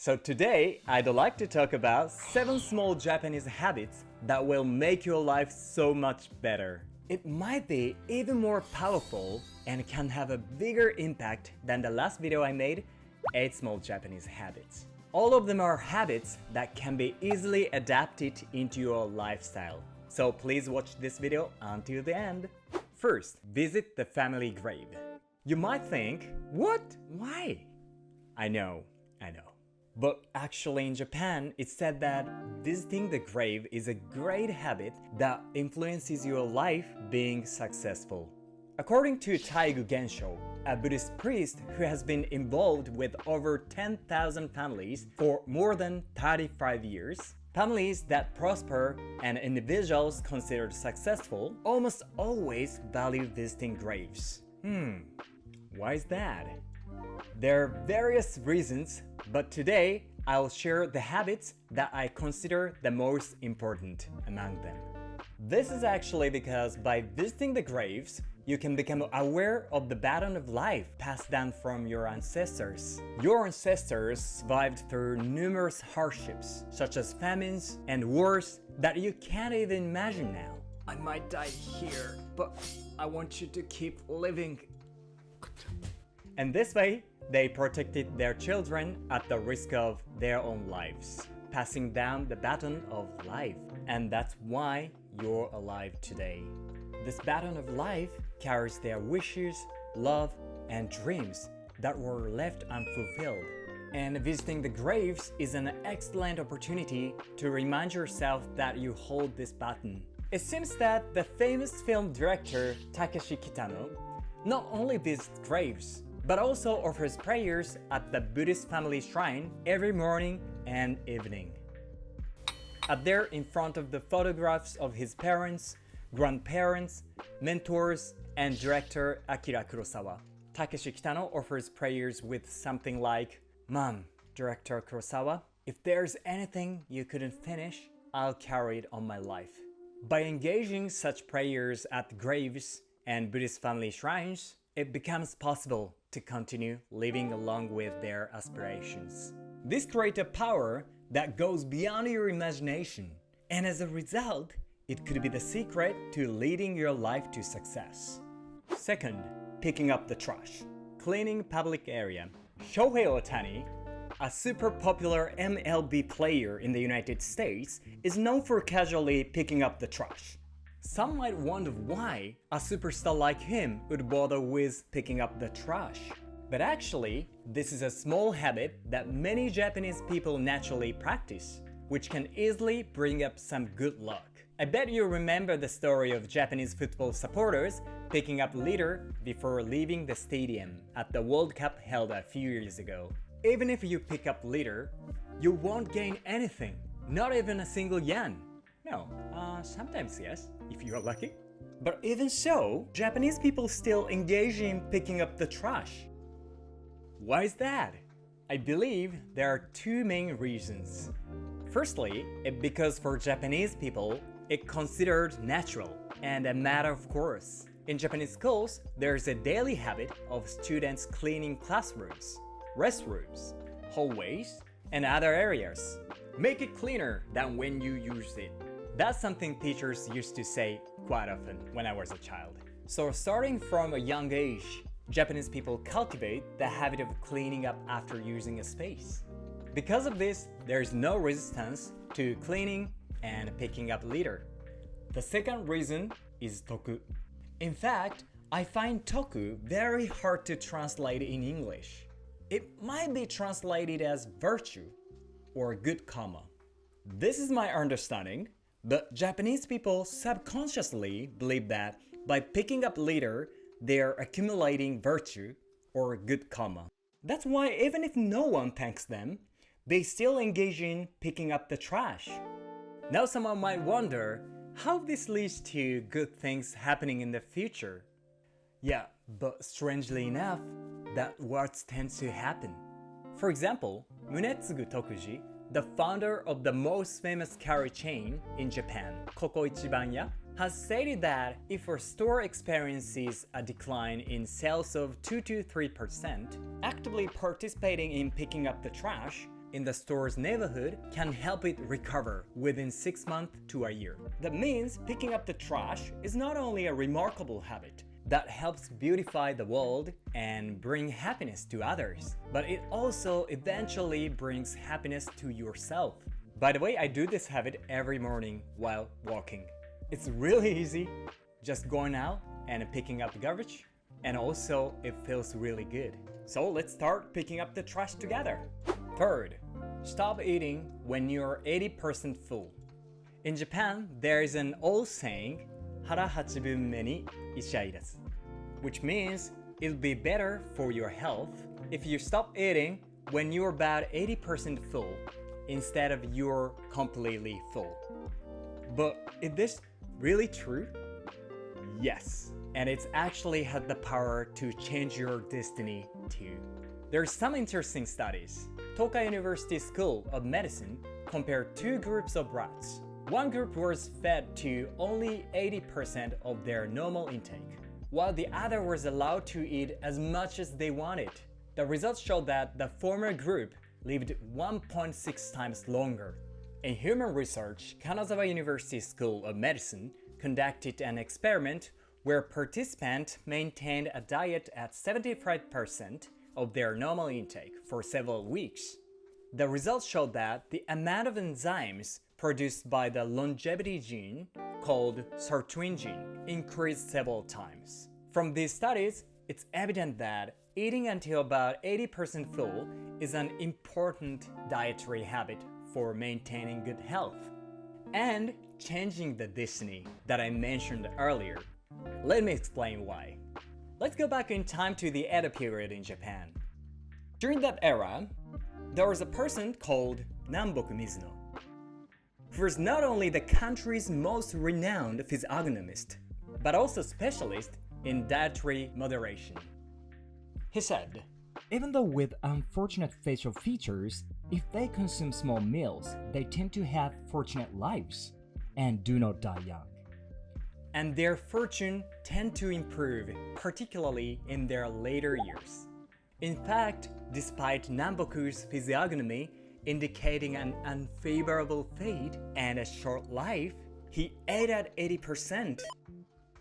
So today, I'd like to talk about 7 small Japanese habits that will make your life so much better. It might be even more powerful and can have a bigger impact than the last video I made, 8 small Japanese habits. All of them are habits that can be easily adapted into your lifestyle. So please watch this video until the end. First, visit the family grave. You might think, what? Why? I know. But actually in Japan, it's said that visiting the grave is a great habit that influences your life being successful. According to Taigu Gensho, a Buddhist priest who has been involved with over 10,000 families for more than 35 years, families that prosper and individuals considered successful almost always value visiting graves. Why is that? There are various reasons, but today I'll share the habits that I consider the most important among them. This is actually because by visiting the graves, you can become aware of the baton of life passed down from your ancestors. Your ancestors survived through numerous hardships, such as famines and wars that you can't even imagine now. I might die here, but I want you to keep living. And this way, they protected their children at the risk of their own lives, passing down the baton of life. And that's why you're alive today. This baton of life carries their wishes, love, and dreams that were left unfulfilled. And visiting the graves is an excellent opportunity to remind yourself that you hold this baton. It seems that the famous film director Takeshi Kitano not only visits graves, but also offers prayers at the Buddhist family shrine every morning and evening. Up there in front of the photographs of his parents, grandparents, mentors, and director Akira Kurosawa, Takeshi Kitano offers prayers with something like, "Mom, Director Kurosawa, if there's anything you couldn't finish, I'll carry it on my life." By engaging such prayers at graves and Buddhist family shrines, it becomes possible to continue living along with their aspirations. This creates a power that goes beyond your imagination, and as a result, it could be the secret to leading your life to success. Second, picking up the trash. Cleaning public area. Shohei Ohtani, a super popular MLB player in the United States, is known for casually picking up the trash. Some might wonder why a superstar like him would bother with picking up the trash. But actually, this is a small habit that many Japanese people naturally practice, which can easily bring up some good luck. I bet you remember the story of Japanese football supporters picking up litter before leaving the stadium at the World Cup held a few years ago. Even if you pick up litter, you won't gain anything, not even a single yen. No, sometimes yes, if you're lucky. But even so, Japanese people still engage in picking up the trash. Why is that? I believe there are 2 main reasons. Firstly, because for Japanese people, it's considered natural and a matter of course. In Japanese schools, there's a daily habit of students cleaning classrooms, restrooms, hallways, and other areas. Make it cleaner than when you use it. That's something teachers used to say quite often when I was a child. So starting from a young age, Japanese people cultivate the habit of cleaning up after using a space. Because of this, there's no resistance to cleaning and picking up litter. The second reason is toku. In fact, I find toku very hard to translate in English. It might be translated as virtue or good karma. This is my understanding. But Japanese people subconsciously believe that by picking up litter, they are accumulating virtue or good karma. That's why even if no one thanks them, they still engage in picking up the trash. Now someone might wonder how this leads to good things happening in the future. Yeah, but strangely enough, that's what tends to happen. For example, Munetsugu Tokuji, the founder of the most famous curry chain in Japan, Koko Ichibanya, has stated that if a store experiences a decline in sales of 2 to 3%, actively participating in picking up the trash in the store's neighborhood can help it recover within 6 months to a year. That means picking up the trash is not only a remarkable habit that helps beautify the world and bring happiness to others, but it also eventually brings happiness to yourself. By the way, I do this habit every morning while walking. It's really easy, just going out and picking up the garbage, and also it feels really good. So let's start picking up the trash together. Third, stop eating when you're 80% full. In Japan, there is an old saying, hara hachibunme ni ishairatsu, which means it'll be better for your health if you stop eating when you're about 80% full instead of you're completely full. But is this really true? Yes, and it's actually had the power to change your destiny too. There's some interesting studies. Tokai University School of Medicine compared two groups of rats. One group was fed to only 80% of their normal intake, while the other was allowed to eat as much as they wanted. The results showed that the former group lived 1.6 times longer. In human research, Kanazawa University School of Medicine conducted an experiment where participants maintained a diet at 75% of their normal intake for several weeks. The results showed that the amount of enzymes produced by the longevity gene, called sirtuin gene, increased several times. From these studies, it's evident that eating until about 80% full is an important dietary habit for maintaining good health and changing the destiny that I mentioned earlier. Let me explain why. Let's go back in time to the Edo period in Japan. During that era, there was a person called Namboku Mizuno, who was not only the country's most renowned physiognomist, but also specialist in dietary moderation. He said, even though with unfortunate facial features, if they consume small meals, they tend to have fortunate lives and do not die young. And their fortune tend to improve, particularly in their later years. In fact, despite Namboku's physiognomy indicating an unfavorable fate and a short life, he ate at 80%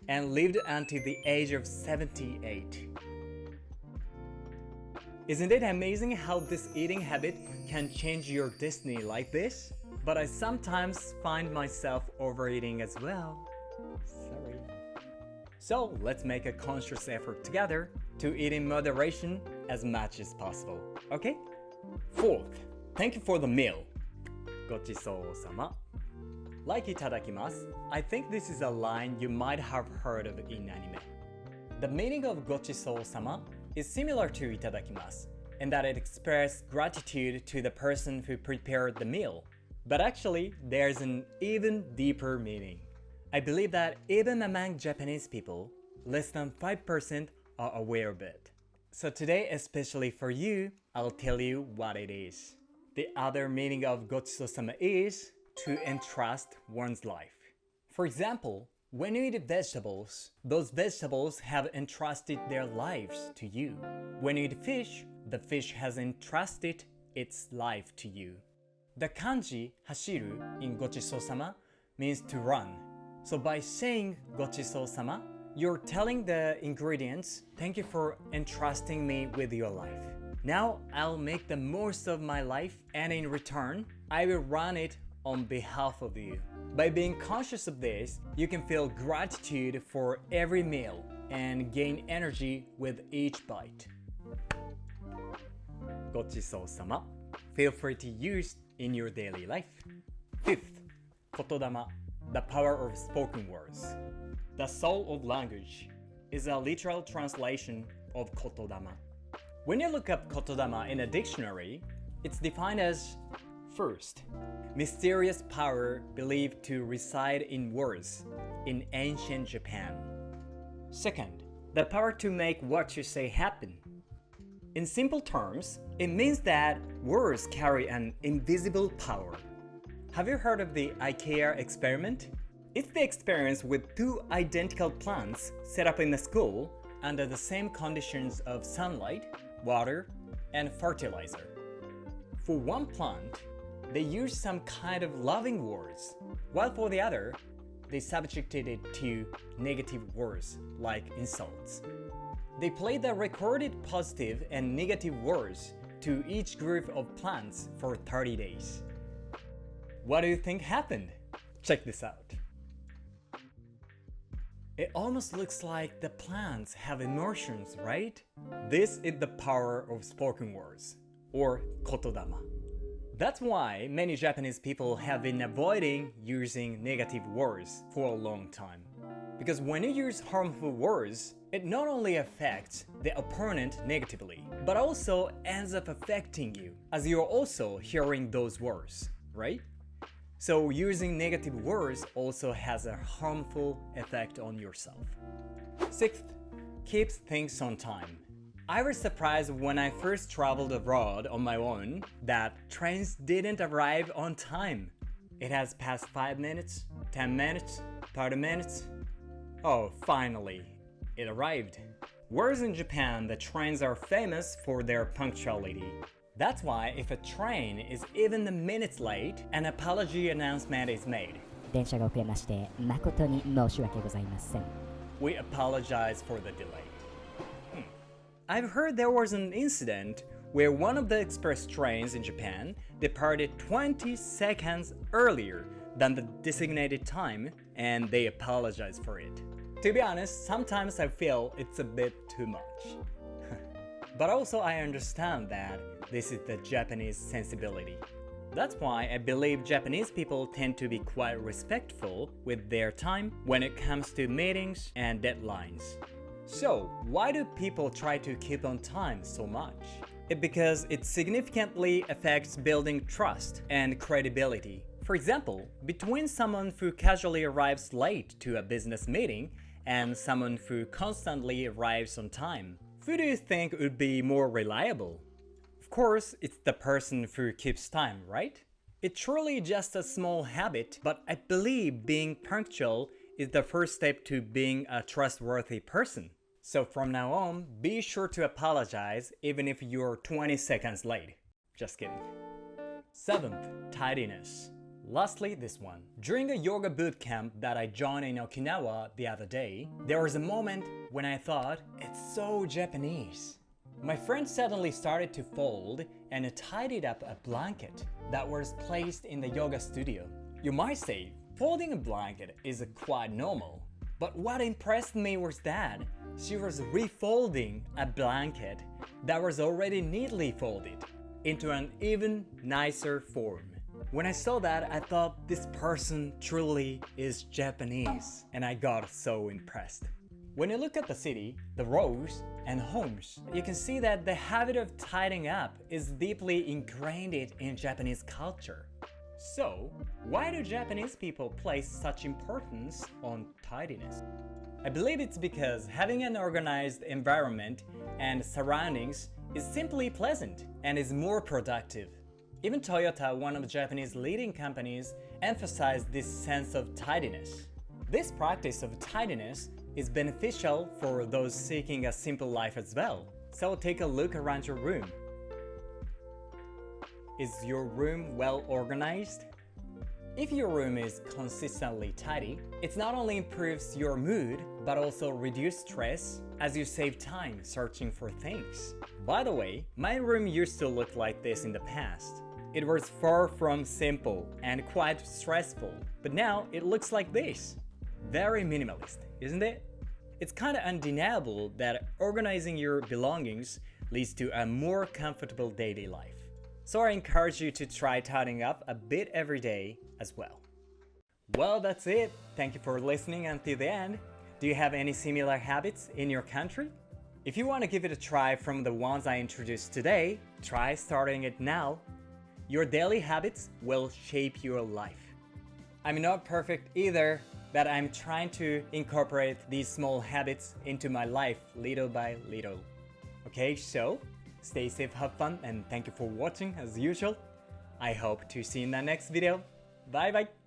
and lived until the age of 78. Isn't it amazing how this eating habit can change your destiny like this? But I sometimes find myself overeating as well. Sorry. So let's make a conscious effort together to eat in moderation as much as possible, okay? Fourth, thank you for the meal. Gochisou-sama. Like itadakimasu, I think this is a line you might have heard of in anime. The meaning of gochisou-sama is similar to itadakimasu in that it expresses gratitude to the person who prepared the meal. But actually, there's an even deeper meaning. I believe that even among Japanese people, less than 5% are aware of it. So today, especially for you, I'll tell you what it is. The other meaning of gochisou-sama is to entrust one's life. For example, when you eat vegetables, those vegetables have entrusted their lives to you. When you eat fish, the fish has entrusted its life to you. The kanji hashiru in gochisou-sama means to run. So by saying gochisou-sama, you're telling the ingredients, thank you for entrusting me with your life. Now I'll make the most of my life, and in return, I will run it on behalf of you. By being conscious of this, you can feel gratitude for every meal and gain energy with each bite. Gochisou-sama. Feel free to use in your daily life. Fifth, kotodama, the power of spoken words. The soul of language is a literal translation of kotodama. When you look up kotodama in a dictionary, it's defined as first, mysterious power believed to reside in words in ancient Japan. Second, the power to make what you say happen. In simple terms, it means that words carry an invisible power. Have you heard of the IKEA experiment? It's the experience with two identical plants set up in a school under the same conditions of sunlight, water, and fertilizer. For one plant, they use some kind of loving words, while for the other, they subjected it to negative words like insults. They played the recorded positive and negative words to each group of plants for 30 days. What do you think happened? Check this out. It almost looks like the plants have emotions, right? This is the power of spoken words, or kotodama. That's why many Japanese people have been avoiding using negative words for a long time. Because when you use harmful words, it not only affects the opponent negatively, but also ends up affecting you, as you're also hearing those words, right? So using negative words also has a harmful effect on yourself. Sixth, keeps things on time. I was surprised when I first traveled abroad on my own that trains didn't arrive on time. It has passed 5 minutes, 10 minutes, 30 minutes. Oh, finally, it arrived. Whereas in Japan, the trains are famous for their punctuality. That's why if a train is even a minute late, an apology announcement is made. 電車が遅れまして誠に申し訳ございません。 We apologize for the delay. I've heard there was an incident where one of the express trains in Japan departed 20 seconds earlier than the designated time, and they apologized for it. To be honest, sometimes I feel it's a bit too much. But also I understand that this is the Japanese sensibility. That's why I believe Japanese people tend to be quite respectful with their time when it comes to meetings and deadlines. So, why do people try to keep on time so much? It's because it significantly affects building trust and credibility. For example, between someone who casually arrives late to a business meeting and someone who constantly arrives on time, who do you think would be more reliable? Of course, it's the person who keeps time, right? It's truly just a small habit, but I believe being punctual is the first step to being a trustworthy person. So from now on, be sure to apologize even if you're 20 seconds late. Just kidding. 7th, tidiness. Lastly, this one. During a yoga boot camp that I joined in Okinawa the other day, there was a moment when I thought, it's so Japanese. My friend suddenly started to fold and tidied up a blanket that was placed in the yoga studio. You might say, folding a blanket is quite normal. But what impressed me was that she was refolding a blanket that was already neatly folded into an even nicer form. When I saw that, I thought this person truly is Japanese, and I got so impressed. When you look at the city, the roads, and homes, you can see that the habit of tidying up is deeply ingrained in Japanese culture. So, why do Japanese people place such importance on tidiness? I believe it's because having an organized environment and surroundings is simply pleasant and is more productive. Even Toyota, one of Japanese leading companies, emphasized this sense of tidiness. This practice of tidiness is beneficial for those seeking a simple life as well. So take a look around your room. Is your room well organized? If your room is consistently tidy, it not only improves your mood, but also reduces stress as you save time searching for things. By the way, my room used to look like this in the past. It was far from simple and quite stressful, but now it looks like this. Very minimalist, isn't it? It's kind of undeniable that organizing your belongings leads to a more comfortable daily life. So I encourage you to try tidying up a bit every day as well. Well, that's it. Thank you for listening until the end. Do you have any similar habits in your country? If you want to give it a try from the ones I introduced today, try starting it now. Your daily habits will shape your life. I'm not perfect either, but I'm trying to incorporate these small habits into my life little by little. Okay, so stay safe, have fun, and thank you for watching as usual. I hope to see you in the next video. Bye bye!